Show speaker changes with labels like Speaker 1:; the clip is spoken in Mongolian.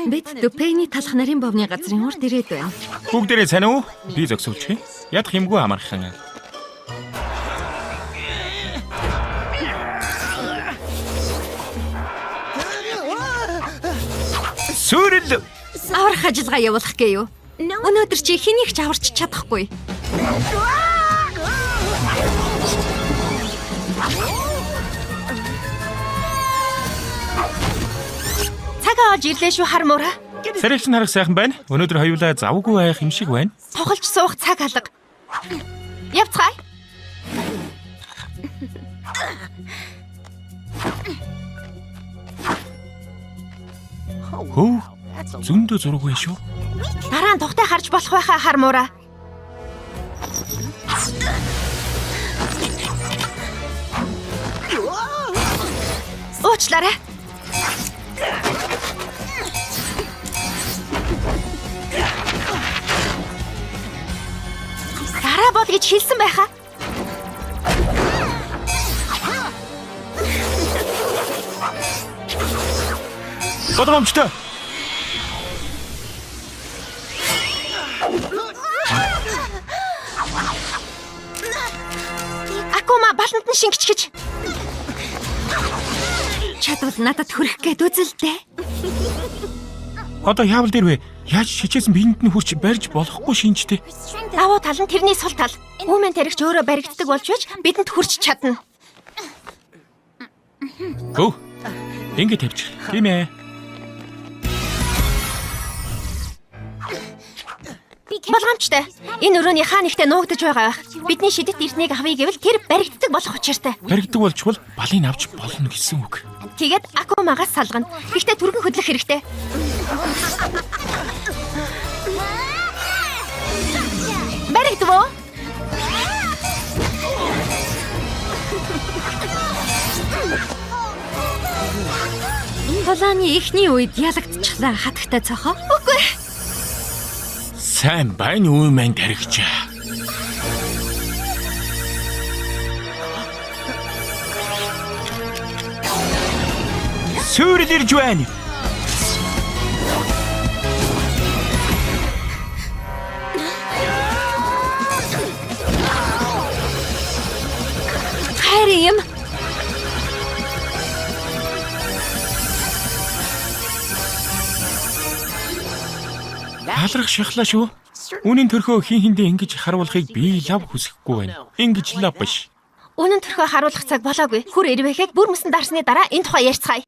Speaker 1: Бид Дүпэйний талх нарын бовны газрын урд ирээд байна.
Speaker 2: Бүгдээрээ сайн уу? Би зөксөлч. Ядах юмгүй амархан. Сүрэл.
Speaker 1: Аврах ажиллагаа явуулах гээ юу? Өнөөдөр чи хэнийг ч аварч чадахгүй. Цагаа олж ирлээ шүү хармуура.
Speaker 2: Сарэгч харах сайхан байна. Өнөөдөр хоёулаа завгүй байх юм шиг байна.
Speaker 1: Тоглож суух цаг алга. Явцгаая.
Speaker 2: Хөө. Зөндөө зураг байна шүү.
Speaker 1: Дараа нь тухтай харж болох байхаа хармуура. Уучлаарай. Дараа бод гэж хэлсэн байхаа.
Speaker 2: Бодгомжтой.
Speaker 1: Акума баланд нь шингэж гэж. Чадвал надад хүрэх гээд үзэлтэй.
Speaker 2: Одоо яавал дээр вэ? Яаж шичээсэн биенд нь хүрч барьж болохгүй шинжтэй.
Speaker 1: Давуу тал нь тэрний сул тал. Үүмэн таригч өөрөө баригддаг болж байж бидэнд хүрч чадна.
Speaker 2: Өө. Ингэ тавьчих. Тийм ээ.
Speaker 1: Болгоомжтой. Энэ өрөөний хаа нэгтээ нуугдаж байгаа байх. Бидний шидэт эрднийг авъя гэвэл тэр баригддаг болох учиртай.
Speaker 2: Баригддаг болчвол балыг авч болно гэсэн үг.
Speaker 1: Тэгээд Акумагаас салгана. Гэхдээ түргэн хөдлөх хэрэгтэй. Баригдвоо? Тулааны эхний үед ялагдчихлаа хатагтай цохоо. Үгүй.
Speaker 2: Сайн байна уу мэн таригч. Сүрэл ирж байна.
Speaker 1: Хайр юм.
Speaker 2: Хаалрах шахлаа шүү. Үнийн төрхөө хин хиндэ ингэж харуулахыг би лав хүсэхгүй байна. Ингэж лав биш.
Speaker 1: Үнэн төрхөө харуулах цаг болоогүй. Хүр ирвэхийг бүр мөсөн дарсны дараа энэ тухай ярьцгаая.